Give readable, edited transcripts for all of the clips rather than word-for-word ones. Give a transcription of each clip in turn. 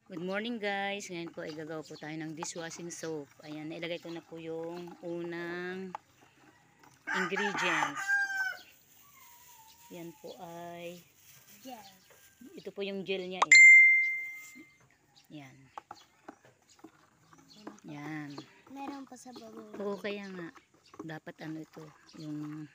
Good morning guys. Ngayon po ay gagawa po tayo ng dishwashing soap. Ayan, nailagay ko na po yung unang ingredients. Yan po ay Gel. ito po yung gel niya eh. Yan. Yan. Meron pa sa baba. Oo, kaya nga dapat ano ito, yung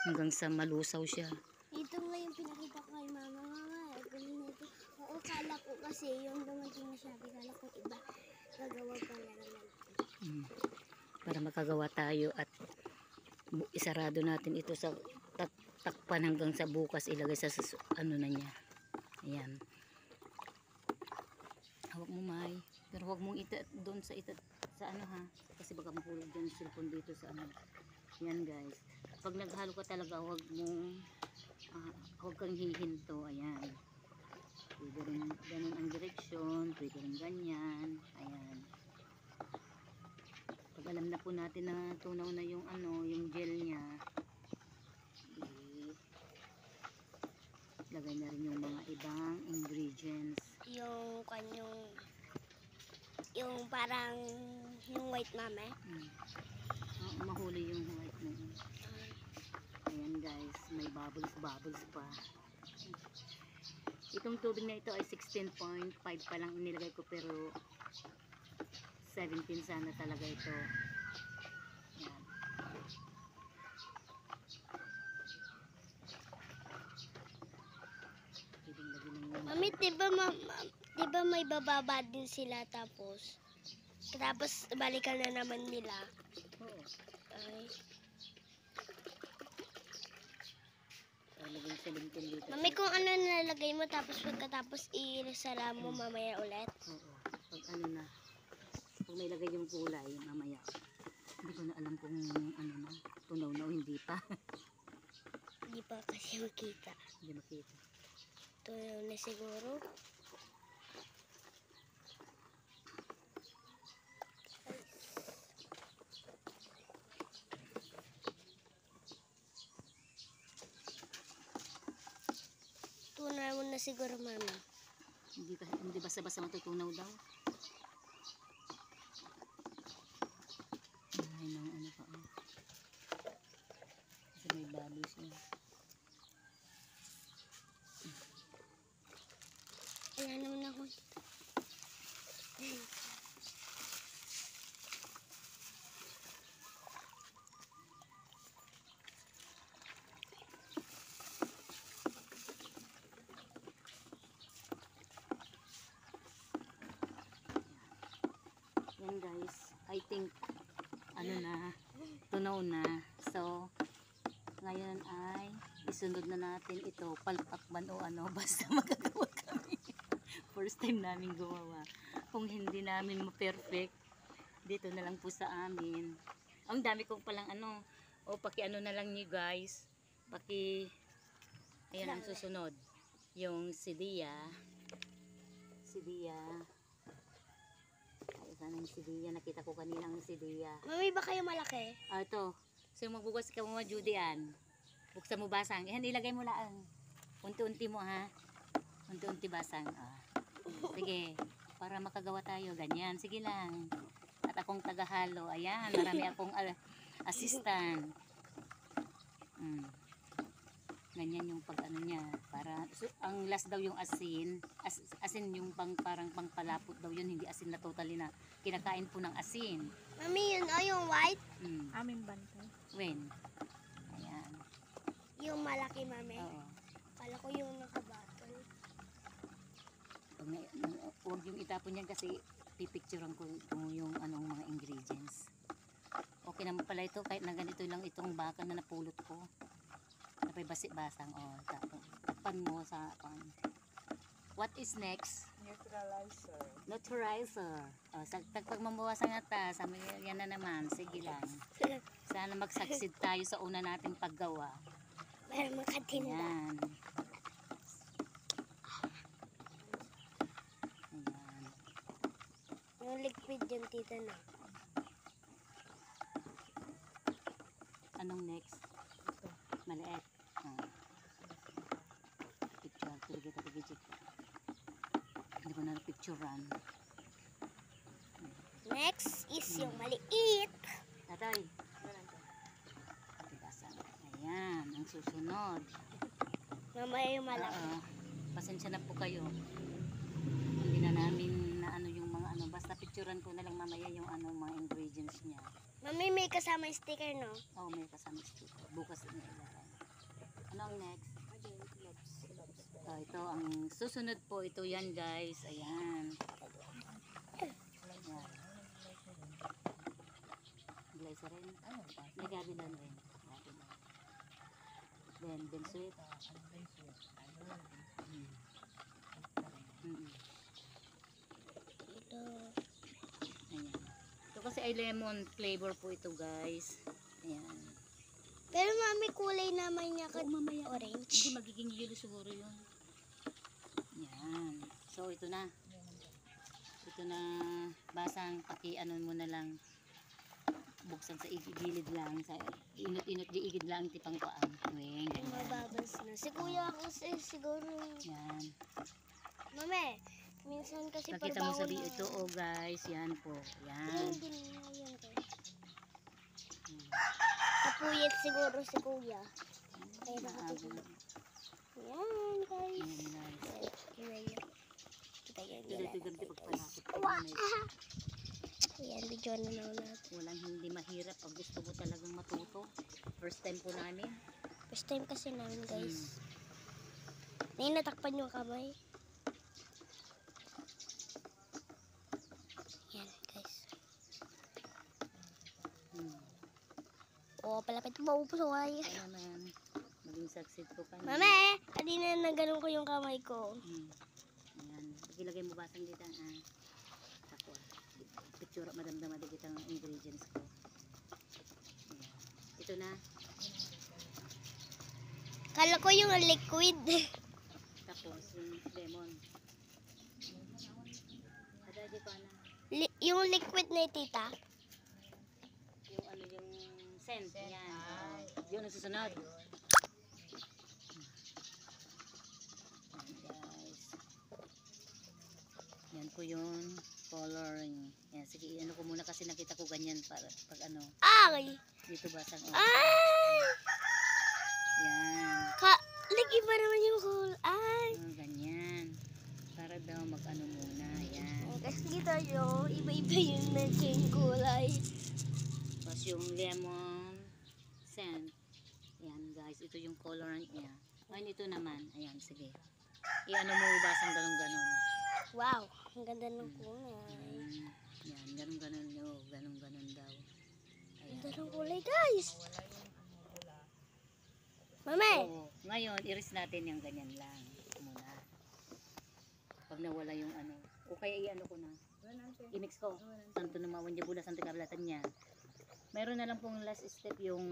hanggang sa malusaw siya. Ito nga yung pinakita ko kay mama. Mama, galing na ito. Oo, kala ko kasi yung dumating na Shopee, kala ko iba. Gagawa pala naman. Para makagawa tayo at isarado natin ito sa takpan hanggang sa bukas, ilagay sa ano na niya. Ayan. Hawak mo, May. Pero huwag mong doon sa ano ha. Kasi baka mahulog dyan yung cellphone dito sa ano. Ayan guys. Pag naghalo ka talaga, huwag kang hihinto. Ayan. Pwede rin ganun ang direksyon. Pwede rin ganyan. Ayan. Pag alam na po natin na tunaw na yung ano, yung gel niya, lagay na rin yung mga ibang ingredients. Yung kanyang, yung parang, yung white mama. Mahuli yung white mo. Ayan guys, may bubbles pa. Itong tubig na ito ay 16.5 pa lang inilagay ko, pero 17 sana talaga ito. Ayan. Mami, diba may bababa din sila tapos balikan na naman nila. Oo. Ay. Lagyan 17 dito. Mami, kung ano nalagay mo tapos pagkatapos isara mo mamaya ulit. Oo. Pag ano na, pag may lagay yung kulay mamaya. Hindi ko na alam kung ano na, tunaw na o hindi pa. Hindi pa kasi makita. Hindi makita. Tunaw na siguro. Tunaw na siguro, mami. Hindi basta-basta matutunaw daw. Ay, nang ano pa oh. Kasi may bubbles niya. Wala naman ako. Yan guys, I think ano na, tunaw na. So ngayon ay isunod na natin ito, palpakban o ano, basta magagawa kami. First time namin gumawa. Kung hindi namin ma-perfect, dito na lang po sa amin. Ang dami kong palang ano, o paki ano na lang niyo guys, ayan ang susunod, yung sidiya. Ay, sana yung sidiya, nakita ko kanina ang sidiya. Mami, ba kayo malaki? Ito. So magbugas ka mo, Judian. Buksan mo basang. Yan, ilagay mo lang. Unti-unti mo ha. Unti-unti basang. Sige. Para makagawa tayo. Ganyan. Sige lang. At akong tagahalo. Ayan. Marami akong assistant. Ganyan yung pag ano niya. Para, so, ang last daw yung asin. Asin yung parang pangpalapot daw yun. Hindi asin na totally na. Kinakain po ng asin. Mami, yun o, yung white? Aming bantay. When? Ayan. Yung malaki, mami. Oo. Kala ko yung nakabattle. Huwag yung itapon yan kasi pipicturean ko yung anong mga ingredients. Okay naman pala ito kahit na ganito lang itong baka na napulot ko. Napay basi-basang. Tapan mo sa pan. What is next? Neutralizer. Neutralizer. Pag mabawasan nga ta, yan na naman. Sige lang. Sana mag-succeed tayo sa una nating paggawa. Para makatinda. Ayan. Yung liquid yung tita na. Anong next? Maliit. Picture. Tuloy kita, picturean. Next is yung maliit. Tatay. Tigasan. Ayan, ang susunod. Mamaya yung malaki. Oo. Pasensya na po kayo. Hindi na namin na ano yung mga ano. Basta picturean ko na lang mamaya yung ano, mga ingredients niya. Mami, may kasama yung sticker, no? Oh, may kasama sticker. Bukas na ilagay. Ano ang next? Ito ang susunod po. Ito yan guys. Ayan. Ayan. Glazer rin. May gabilan rin. Gabilan. Then sweet. Ito. Ayan. Ito kasi ay lemon flavor po ito guys. Ayan. Pero mami, kulay naman niya Oo, mamaya. Hindi orange. magiging yellow siguro yun. Yan. So ito na. Ito na basang paki-anon mo na lang. Buksan sa gilid lang. Sa inot-inot di igid lang tipang kuan. Weng, ganyan. Mababas na. Si kuya ako siguro. Yan. Mami, minsan kasi Pakita mo sa parbaho na. ito oh guys. Yan po. Yan. Hindi na yan guys. Kapuyit siguro si kuya. Kaya Maaga. Yan guys. Yan guys. Kita yan. Ito ganti pagpalapit. Yan, video na natin. Walang hindi mahirap pag gusto mo talagang matuto. First time po namin. First time kasi namin guys. Natakpan yung kamay. Yan guys. Oh, palapit mo po sa way. Kaya naman. Maging succeed ko pa. Mami, kanina na ganun ko yung kamay ko. Ayan. Ilagay mo basang dito ang takwa. Picture madamdama dito ang ingredients ko. Ayan. Ito na. Kala ko yung liquid. Tapos yung lemon. Ada di pa na. Yung liquid na tita. Yung ano yung scent. Yan. Yun ang susunod. Ayan guys. Yan po yung coloring. Yan. Sige, ano ko muna kasi nakita ko ganyan para pag ano. Ay! Dito basang. Oh. Ay! Yan. Lagi ba naman yung hole? Ay! Ganyan. Para daw mag-ano muna. Yan. Kasi dito yung iba-iba yung naging kulay. Tapos yung lemon scent. Yan guys. Ito yung colorant niya. Ayun ito naman. Ayan. Sige. I-ano mo basang ganun-ganon. Wow! Ang ganda ng kulay. Yan. Ganun-ganon. No, ganun-ganon daw. Ang Ayan. ganda ng kulay guys! Mami! So, ngayon, iris natin yung ganyan lang. Muna. Pag nawala yung ano. O kaya i-ano ko na. I-mix ko. Santo na mawan niya bula. Santo kablatan niya. Meron na lang pong last step yung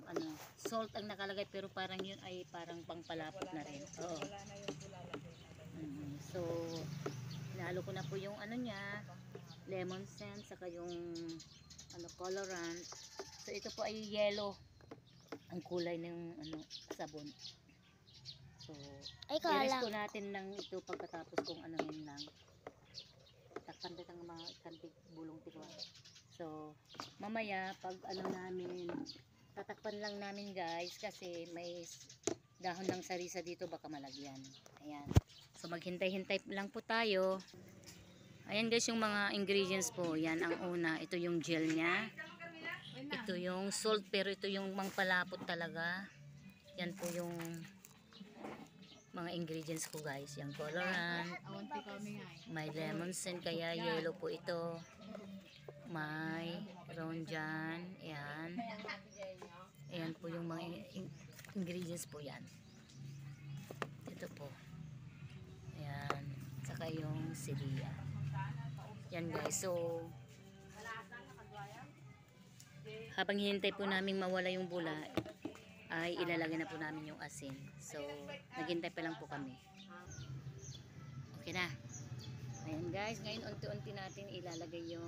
ano, salt ang nakalagay pero parang yun ay parang pangpalapot na rin. Oo. So, nalo ko na po yung ano niya, lemon scent, saka yung ano, colorant. So, ito po ay yellow ang kulay ng ano, sabon. So, Ay, i-rest kala. ko natin ng ito pagkatapos kung anuhin lang. Takpan dito ang mga kantig bulong tikwa. So, mamaya pag ano namin, tatakpan lang namin guys kasi may dahon ng sarisa dito baka malagyan. Ayan. So, maghintay-hintay lang po tayo. Ayan guys yung mga ingredients po. Yan ang una. Ito yung gel niya. Ito yung salt pero ito yung mangpalapot talaga. Yan po yung mga ingredients ko guys. Yung colorant. May lemon scent kaya yellow po ito. May round dyan. Ayan. Ayan po yung mga ingredients po yan. Ito po. Ayan. Saka yung silia. Yan guys. So, habang hinintay po namin mawala yung bula, ay ilalagay na po namin yung asin. So, naghintay pa lang po kami. Okay na. Ayan guys, ngayon unti-unti natin ilalagay yung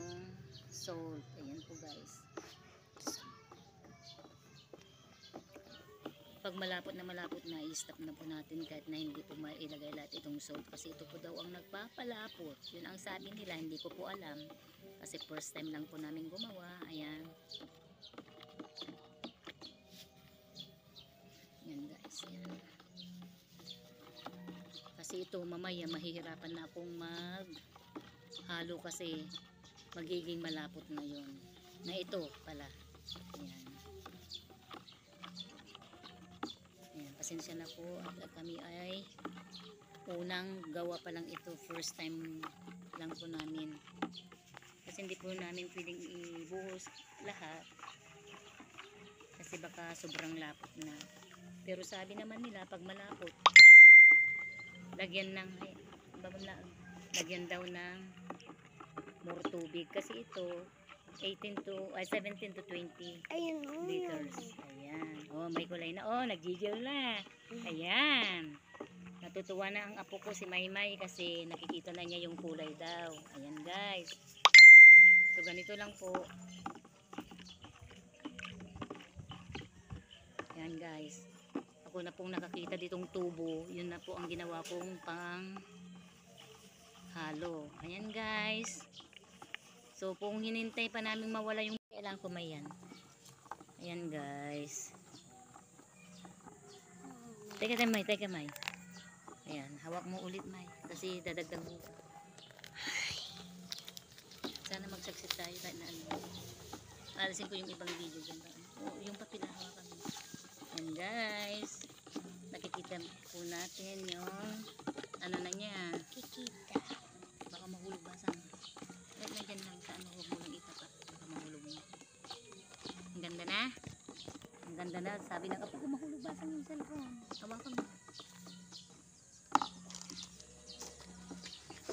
salt. Ayan po guys. pag malapot na i-stop na po natin kahit na hindi po mailagay lahat itong salt kasi ito po daw ang nagpapalapot. Yun ang sabi nila, hindi ko po alam kasi first time lang po namin gumawa. Ayan. Yan guys, yan. Kasi ito mamaya mahihirapan na akong maghalo kasi magiging malapot na yun. Na ito pala. Ayan. Ayan, pasensya na po at kami ay unang gawa pa lang ito, first time lang po namin. Kasi hindi po namin pwedeng ibuhos lahat kasi baka sobrang lapot na. Pero sabi naman nila pag malapot lagyan daw ng more tubig kasi ito 17 to 20 Ayun, oh. liters. Ayan. Oh, may kulay na. Oh, naggigil na. Ayan. Natutuwa na ang apo ko si Maymay kasi nakikita na niya yung kulay daw. Ayan guys. So ganito lang po. Ayan guys. Ako na pong nakakita ditong tubo. Yun na po ang ginawa kong pang halo. Ayan guys. So kung hinintay pa namin mawala yung kailangan ko may yan. Ayan guys. Teka May. Ayan, hawak mo ulit May. Kasi dadagdag mo. Sana magsaksit tayo kahit na ano. Alisin ko yung ibang video dyan. Yung papila hawakan mo. Ayan guys. Nakikita po natin yung ano na niya. Kikita. Baka mahulog ba sa na dyan lang sa ano, huwag mo lang itapat. Baka mahulog mo. Ang ganda na. Ang ganda na. Sabi na kapag mahulog ba sa yung cellphone. Hawakan mo.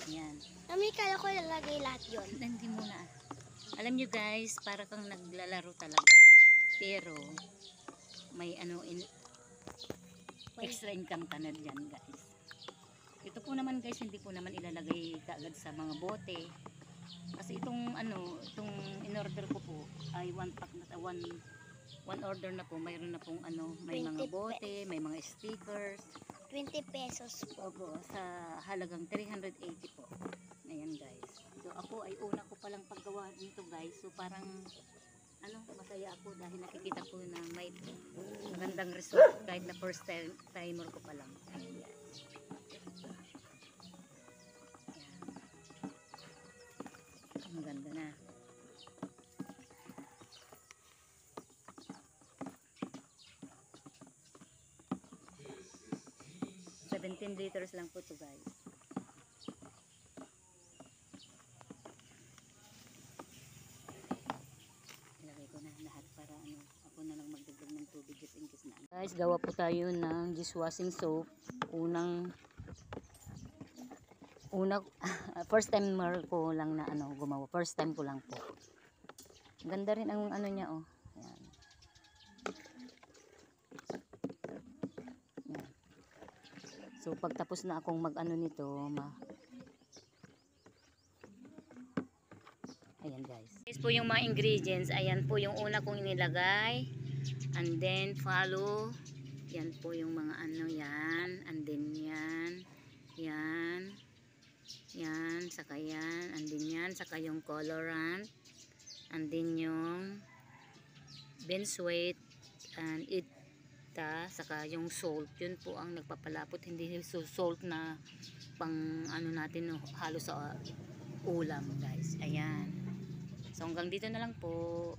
Ayan. Mami, kala ko lalagay lahat yun. Hindi muna. Alam nyo guys, para kang naglalaro talaga. Pero, may ano, extra income ka na dyan guys. Ito po naman guys, hindi po naman ilalagay kaagad sa mga bote. Kasi itong ano, itong in-order ko po ay one order na po, mayroon na pong ano, may 20 mga bote, may mga stickers. 20 pesos po. Opo, sa halagang 380 po. Ayan guys. So ako ay una ko palang paggawa nito guys. So parang ano, masaya ako dahil nakikita ko na may magandang result kahit na first timer ko pa lang. Ayan guys. Ayan. Maganda na. $17 lang po to guys. Ilagay ko na lahat para ano, ako na lang magdagdag ng tubig just in case na. Guys, gawa po tayo ng dishwashing soap. First time ko lang na ano gumawa. First time ko lang po. Ganda rin ang ano niya oh. Ayan. Ayan. So pagtapos na akong mag-ano nito, ayan guys. This po yung mga ingredients. Ayan po yung una kong inilagay. And then follow. Yan po yung mga ano yan. And then yan. Yan. Yan. Saka yan. And then yan. Saka yung colorant. And then yung benzoate. And saka yung salt, yun po ang nagpapalapot, hindi salt na pang ano natin no, halo sa ulam guys. Ayan, so hanggang dito na lang po.